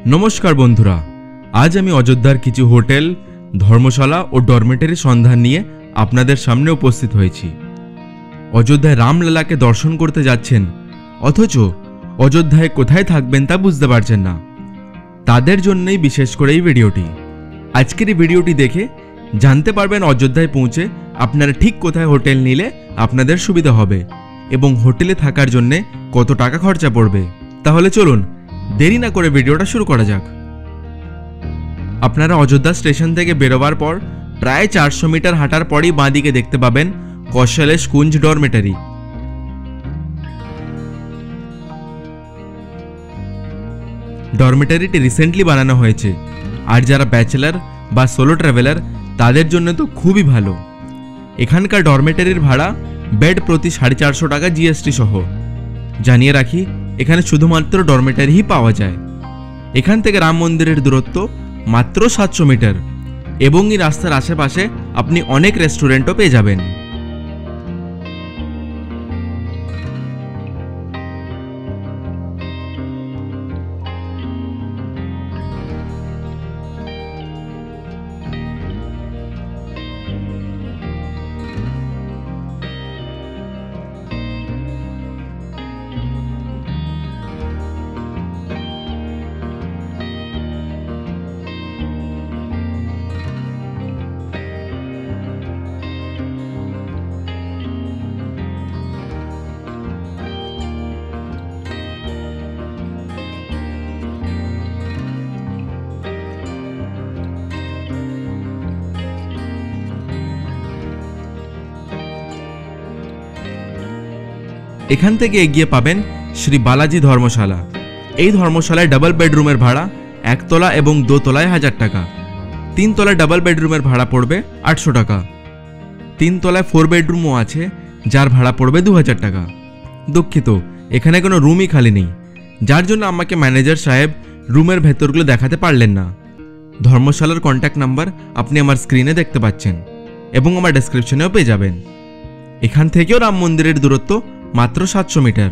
নমস্কার বন্ধুরা, আজ আমি অযোধ্যার কিছু হোটেল, ধর্মশালা ও ডরমেটারি সন্ধান নিয়ে আপনাদের সামনে উপস্থিত হয়েছি। অযোধ্যায় রামলালাকে দর্শন করতে যাচ্ছেন, অথচ অযোধ্যায় কোথায় থাকবেন তা বুঝতে পারছেন না। তাদের জন্যই বিশেষ করে এই ভিডিওটি। আজকের এই ভিডিওটি দেখে জানতে পারবেন অযোধ্যায় পৌঁছে আপনারা ঠিক কোথায় হোটেল নিলে আপনাদের সুবিধা হবে এবং হোটেলে থাকার জন্য কত টাকা খরচা পড়বে। তাহলে চলুন দেরি না করে ভিডিওটা শুরু করা যাক। আপনারা অযোধ্যা স্টেশন থেকে বেরোবার পর প্রায় 400 মিটার হাঁটার পরই বাঁদিকে দেখতে পাবেন কৌশলেশ কুঞ্জ ডরমেটারি। ডরমেটারিটি রিসেন্টলি বানানো হয়েছে, আর যারা ব্যাচেলার বা সোলো ট্রাভেলার তাদের জন্য তো খুবই ভালো। এখানকার ডরমেটারির ভাড়া বেড প্রতি 450 টাকা জিএসটি সহ। জানিয়ে রাখি, এখানে শুধুমাত্র ডরমেটারিই পাওয়া যায়। এখান থেকে রাম মন্দিরের দূরত্ব মাত্র 700 মিটার এবং এই রাস্তার আশেপাশে আপনি অনেক রেস্টুরেন্টও পেয়ে যাবেন। এখান থেকে এগিয়ে পাবেন শ্রী বালাজি ধর্মশালা। এই ধর্মশালায় ডাবল বেডরুমের ভাড়া একতলা এবং দোতলায় 1000 টাকা। 3 তলায় ডাবল বেডরুমের ভাড়া পড়বে 800 টাকা। 3 তলায় 4 বেডরুমও আছে, যার ভাড়া পড়বে 2000 টাকা। দুঃখিত, এখানে কোনো রুমই খালি নেই, যার জন্য আমাকে ম্যানেজার সাহেব রুমের ভেতরগুলো দেখাতে পারলেন না। ধর্মশালার কন্ট্যাক্ট নাম্বার আপনি আমার স্ক্রিনে দেখতে পাচ্ছেন এবং আমার ডেসক্রিপশনেও পেয়ে যাবেন। এখান থেকেও রাম মন্দিরের দূরত্ব মাত্র 700 মিটার।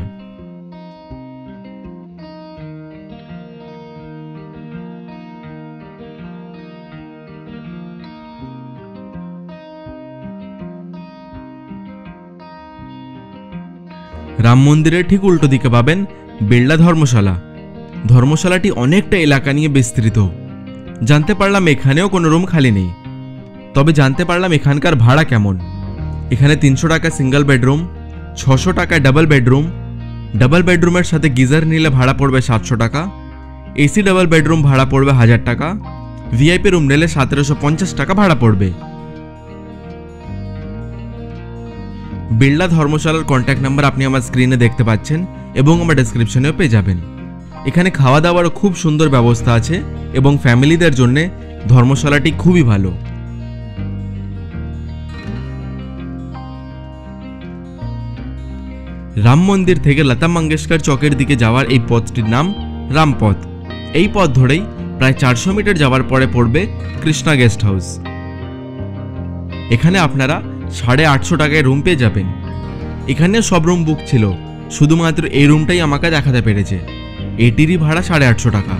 রাম মন্দিরের ঠিক উল্টো দিকে পাবেন বিড়লা ধর্মশালা। ধর্মশালাটি অনেকটা এলাকা নিয়ে বিস্তৃত। জানতে পারলাম এখানেও কোনো রুম খালি নেই, তবে জানতে পারলাম এখানকার ভাড়া কেমন। এখানে 300 টাকা সিঙ্গেল বেডরুম, 600 টাকায় ডাবল বেডরুম। ডাবল বেডরুমের সাথে গিজার নিলে ভাড়া পড়বে 700 টাকা। এসি ডাবল বেডরুম ভাড়া পড়বে 1000 টাকা। ভিআইপি রুম নিলে 1750 টাকা ভাড়া পড়বে। বিড়লা ধর্মশালার কন্ট্যাক্ট নাম্বার আপনি আমার স্ক্রিনে দেখতে পাচ্ছেন এবং আমার ডেসক্রিপশনেও পেয়ে যাবেন। এখানে খাওয়া দাওয়ারও খুব সুন্দর ব্যবস্থা আছে এবং ফ্যামিলিদের জন্য ধর্মশালাটি খুবই ভালো। রাম মন্দির থেকে লতা মঙ্গেশকর চকের দিকে যাওয়ার এই পথটির নাম রামপথ। এই পথ ধরেই প্রায় 400 মিটার যাওয়ার পরে পড়বে কৃষ্ণা গেস্ট হাউস। এখানে আপনারা 850 টাকায় রুম পেয়ে যাবেন। এখানে সব রুম বুক ছিল, শুধুমাত্র এই রুমটাই আমাকে দেখাতে পেরেছে। এটিরই ভাড়া 850 টাকা।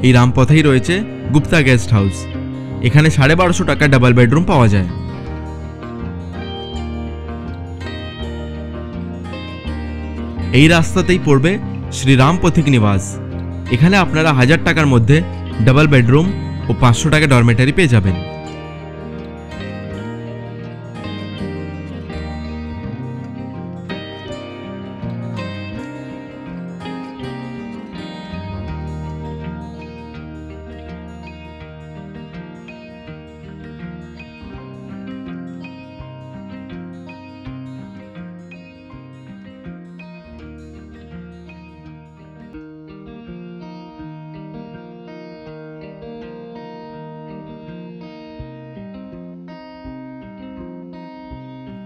এই রামপথেই রয়েছে গুপ্তা গেস্ট হাউস। এখানে 1250 টাকা ডাবল বেডরুম পাওয়া যায়। এই রাস্তাতেই পড়বে শ্রীরাম পথিক নিবাস। এখানে আপনারা 1000 টাকার মধ্যে ডাবল বেডরুম ও 500 টাকা ডরমেটারি পেয়ে যাবেন।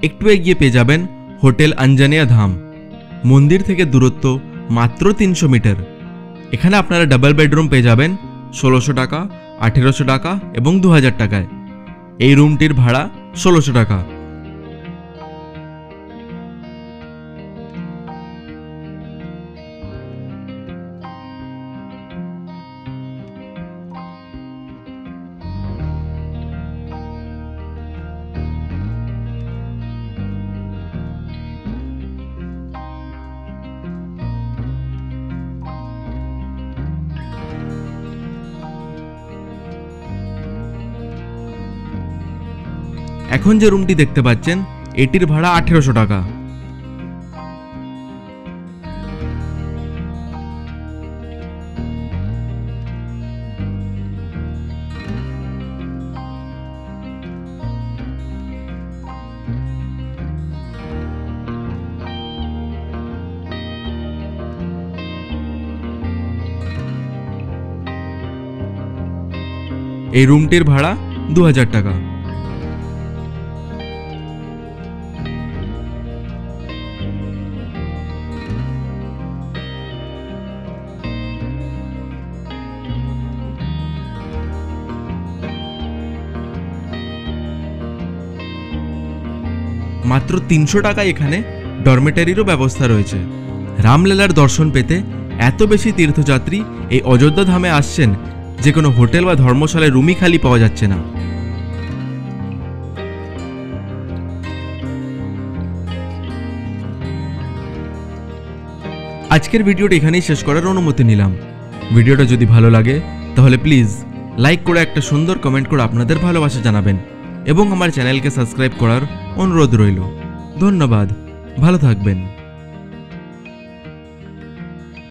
একটু এগিয়ে পেয়ে যাবেন হোটেল অঞ্জনেয়া ধাম। মন্দির থেকে দূরত্ব মাত্র 300 মিটার। এখানে আপনারা ডাবল বেডরুম পেয়ে যাবেন 1600 টাকা, 1800 টাকা এবং 2000 টাকায়। এই রুমটির ভাড়া 1600 টাকা। এখন যে রুমটি দেখতে পাচ্ছেন এটির ভাড়া 1800 টাকা। এই রুমটির ভাড়া 2000 টাকা। মাত্র 300 টাকায় এখানে ডরমেটারিরও ব্যবস্থা রয়েছে। রামলালার দর্শন পেতে এত বেশি তীর্থযাত্রী এই অযোধ্যা ধামে আসছেন যে কোনো হোটেল বা ধর্মশালায় রুমই খালি পাওয়া যাচ্ছে না। আজকের ভিডিওটা এখানেই শেষ করার অনুমতি নিলাম। ভিডিওটা যদি ভালো লাগে তাহলে প্লিজ লাইক করে একটা সুন্দর কমেন্ট করে আপনাদের ভালোবাসা জানাবেন এবং আমার চ্যানেলকে সাবস্ক্রাইব করার অনুরোধ রইল। ধন্যবাদ, ভালো থাকবেন।